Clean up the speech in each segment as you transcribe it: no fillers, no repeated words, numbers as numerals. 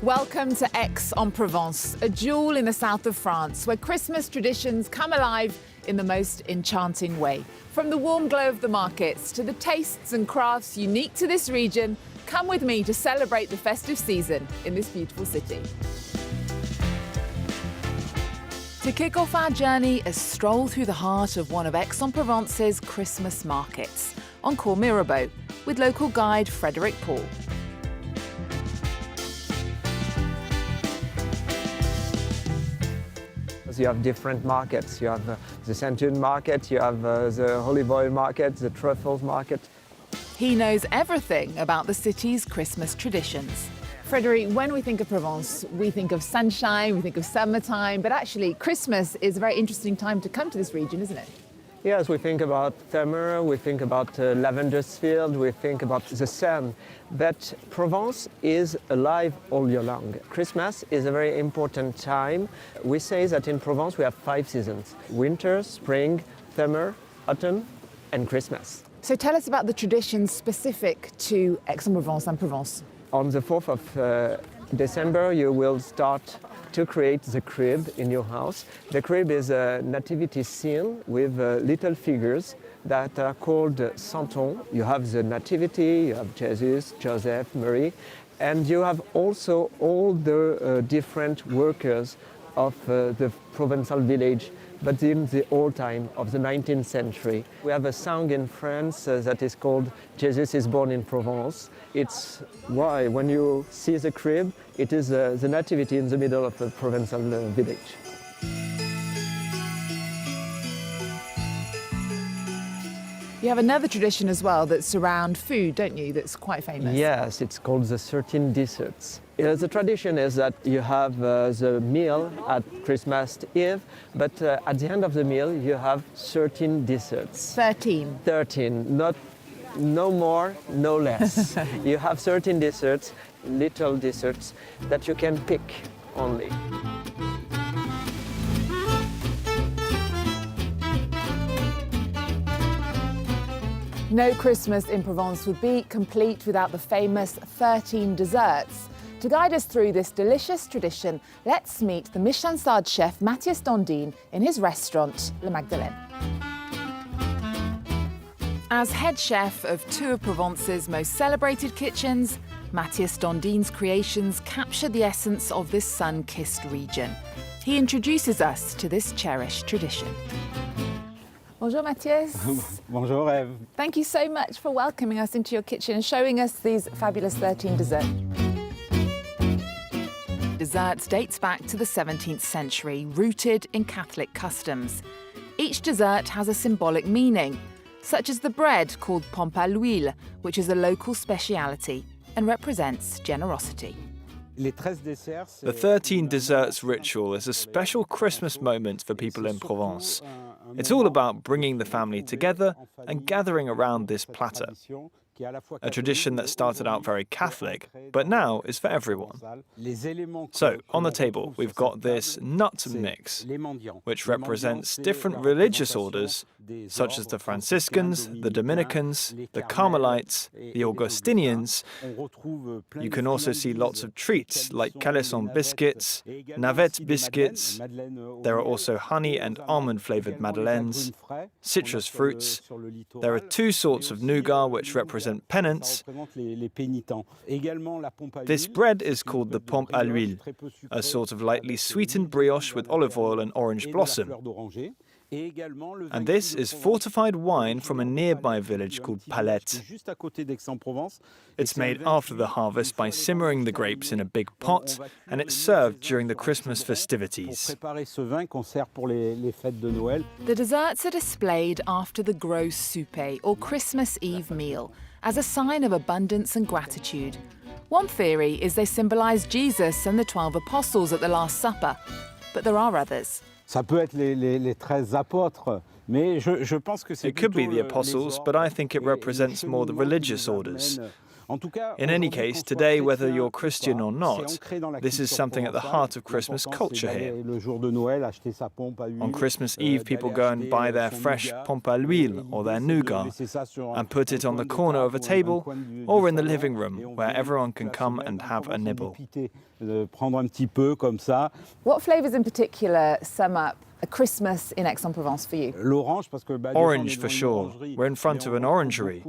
Welcome to Aix-en-Provence, a jewel in the south of France where Christmas traditions come alive in the most enchanting way. From the warm glow of the markets to the tastes and crafts unique to this region, come with me to celebrate the festive season in this beautiful city. To kick off our journey, a stroll through the heart of one of Aix-en-Provence's Christmas markets on Cours Mirabeau with local guide Frédéric Paul. You have different markets. You have the Santons market, you have the olive oil market, the truffles market. He knows everything about the city's Christmas traditions. Frédéric, when we think of Provence, we think of sunshine, we think of summertime, but actually Christmas is a very interesting time to come to this region, isn't it? Yes, we think about summer, we think about lavender's field, we think about the sun. But Provence is alive all year long. Christmas is a very important time. We say that in Provence we have 5 seasons: winter, spring, summer, autumn, and Christmas. So tell us about the traditions specific to Aix-en-Provence and Provence. On the 4th of December, you will start to create the crib in your house. The crib is a nativity scene with little figures that are called Santons. You have the nativity, you have Jesus, Joseph, Mary, and you have also all the different workers of the Provençal village, but in the old time of the 19th century. We have a song in France that is called Jesus is born in Provence. It's why when you see the crib, it is the nativity in the middle of a Provençal village. You have another tradition as well that's around food, don't you, that's quite famous? Yes, it's called the 13 desserts. The tradition is that you have the meal at Christmas Eve, but at the end of the meal you have 13 desserts. 13? 13, no more, no less. You have 13 desserts, little desserts, that you can pick only. No Christmas in Provence would be complete without the famous 13 desserts. To guide us through this delicious tradition, let's meet the Michelin-starred chef Mathias Dandine in his restaurant, Le Magdalene. As head chef of two of Provence's most celebrated kitchens, Mathias Dandine's creations capture the essence of this sun-kissed region. He introduces us to this cherished tradition. Bonjour Mathias. Bonjour Eve. Thank you so much for welcoming us into your kitchen and showing us these fabulous 13 desserts. Desserts dates back to the 17th century, rooted in Catholic customs. Each dessert has a symbolic meaning, such as the bread called pompe à l'huile, which is a local speciality and represents generosity. The 13 desserts ritual is a special Christmas moment for people in Provence. It's all about bringing the family together and gathering around this platter. A tradition that started out very Catholic, but now is for everyone. So, on the table, we've got this nut mix, which represents different religious orders, such as the Franciscans, the Dominicans, the Carmelites, the Augustinians. You can also see lots of treats like calissons biscuits, navette biscuits. There are also honey and almond-flavoured madeleines, citrus fruits. There are 2 sorts of nougat, which represent penance. This bread is called the pompe à l'huile, a sort of lightly sweetened brioche with olive oil and orange blossom. And this is fortified wine from a nearby village called Palette. It's made after the harvest by simmering the grapes in a big pot, and it's served during the Christmas festivities. The desserts are displayed after the gros souper, or Christmas Eve meal, as a sign of abundance and gratitude. One theory is they symbolise Jesus and the 12 apostles at the Last Supper, but there are others. It could be the apostles, but I think it represents more the religious orders. In any case, today, whether you're Christian or not, this is something at the heart of Christmas culture here. On Christmas Eve, people go and buy their fresh pompe à l'huile or their nougat and put it on the corner of a table or in the living room where everyone can come and have a nibble. What flavours in particular sum up a Christmas in Aix-en-Provence for you? Orange for sure. We're in front of an orangery.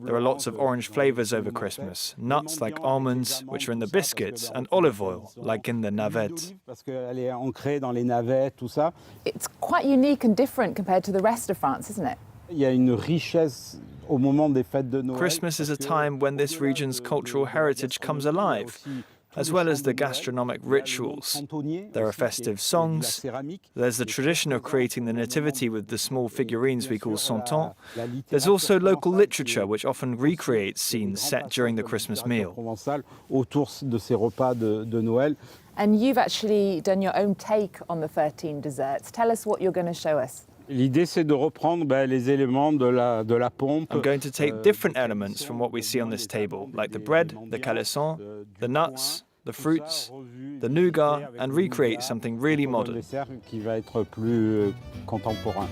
There are lots of orange flavours over Christmas. Nuts like almonds, which are in the biscuits, and olive oil, like in the navette. It's quite unique and different compared to the rest of France, isn't it? Christmas is a time when this region's cultural heritage comes alive, as well as the gastronomic rituals. There are festive songs, there's the tradition of creating the nativity with the small figurines we call Santons. There's also local literature which often recreates scenes set during the Christmas meal. And you've actually done your own take on the 13 desserts. Tell us what you're going to show us. L'idée, c'est de reprendre les éléments de la pompe. I'm going to take different elements from what we see on this table, like the bread, the calissons, the nuts, the fruits, the nougat, and recreate something really modern. Qui va être plus contemporain.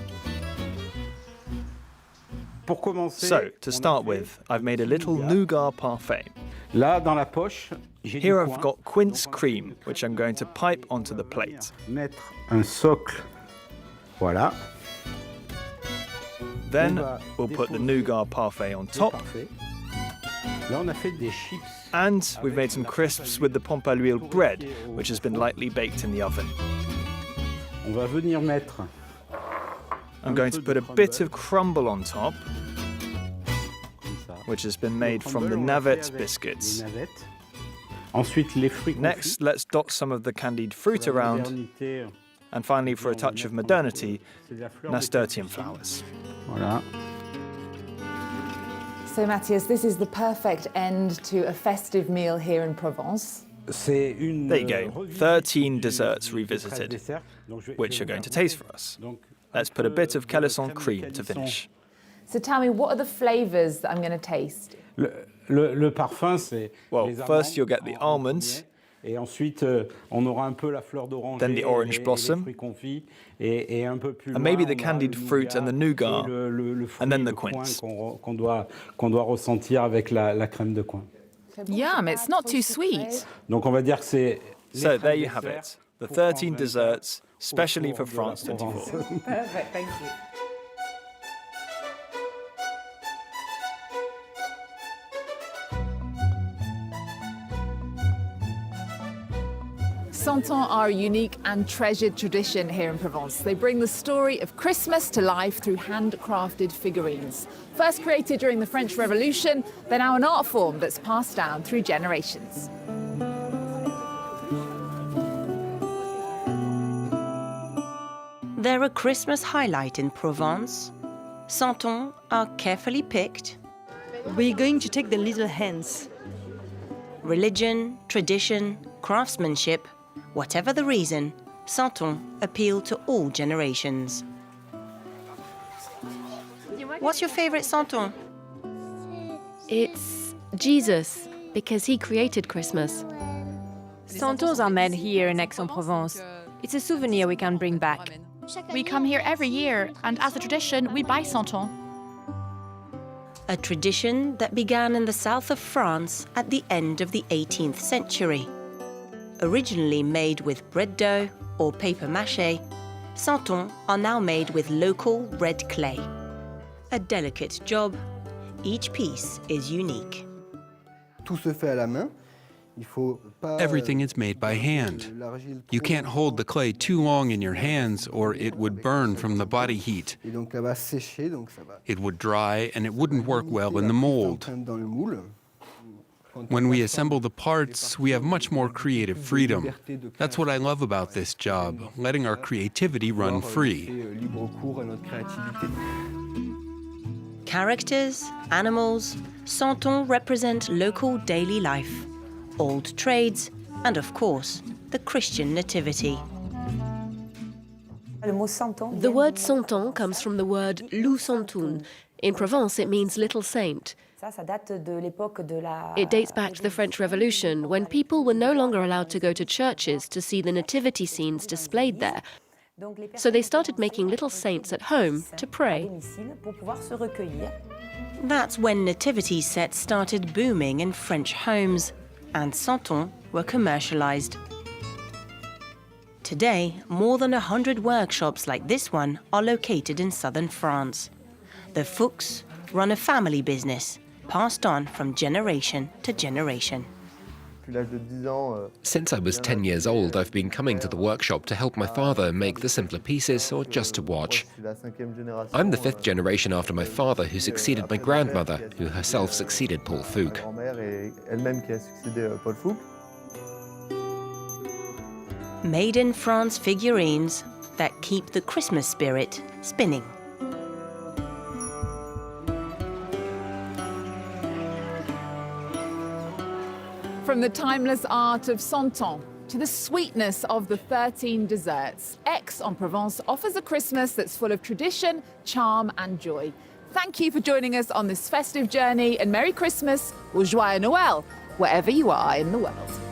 So, to start with, I've made a little nougat parfait. Là, dans la poche, Here I've got quince cream, which I'm going to pipe onto the plate. Mettre un socle. Voilà. Then we'll put the nougat parfait on top. Là, on a fait des chips. And we've made some crisps with the pompe à l'huile bread, which has been lightly baked in the oven. On va venir mettre. I'm going to put a bit of crumble on top, which has been made from the navette biscuits. Ensuite, les fruits. Next, let's dot some of the candied fruit around. And finally, for a touch of modernity, nasturtium flowers. Voilà. So, Mathias, this is the perfect end to a festive meal here in Provence. There you go, 13 desserts revisited, which you're going to taste for us. Let's put a bit of calisson cream to finish. So tell me, what are the flavours that I'm going to taste? Le parfum, c'est. Well, first you'll get the almonds. Et ensuite, on aura un peu la fleur d'oranger, then the orange blossom, les fruits confits, et un peu plus and maybe the loin, candied fruit and the nougat, and then the quince. qu'on doit ressentir avec la crème de coin. Yum, it's not too sweet. Donc on va dire que c'est. So there you have it, the 13 desserts, specially for France 24. Perfect, thank you. Santons are a unique and treasured tradition here in Provence. They bring the story of Christmas to life through handcrafted figurines. First created during the French Revolution, they're now an art form that's passed down through generations. They're a Christmas highlight in Provence. Santons are carefully picked. We're going to take the little hands. Religion, tradition, craftsmanship, whatever the reason, Santons appeal to all generations. What's your favorite Santon? It's Jesus, because he created Christmas. Santons are made here in Aix-en-Provence. It's a souvenir we can bring back. We come here every year, and as a tradition, we buy Santons. A tradition that began in the south of France at the end of the 18th century. Originally made with bread dough or paper mâché, Santons are now made with local red clay. A delicate job, each piece is unique. Tout se fait à la main. Everything is made by hand. You can't hold the clay too long in your hands or it would burn from the body heat. It would dry and it wouldn't work well in the mold. When we assemble the parts, we have much more creative freedom. That's what I love about this job, letting our creativity run free. Characters, animals, Santons represent local daily life, old trades, and of course, the Christian nativity. The word Santon comes from the word loup santoun. In Provence, it means little saint. It dates back to the French Revolution, when people were no longer allowed to go to churches to see the nativity scenes displayed there. So they started making little saints at home to pray. That's when nativity sets started booming in French homes, and Santons were commercialized. Today, more than 100 workshops like this one are located in southern France. The Fuchs run a family business, passed on from generation to generation. Since I was 10 years old, I've been coming to the workshop to help my father make the simpler pieces or just to watch. I'm the 5th generation after my father, who succeeded my grandmother, who herself succeeded Paul Fuchs. Made in France figurines that keep the Christmas spirit spinning. From the timeless art of Santons to the sweetness of the 13 desserts, Aix-en-Provence offers a Christmas that's full of tradition, charm and joy. Thank you for joining us on this festive journey, and Merry Christmas or Joyeux Noël, wherever you are in the world.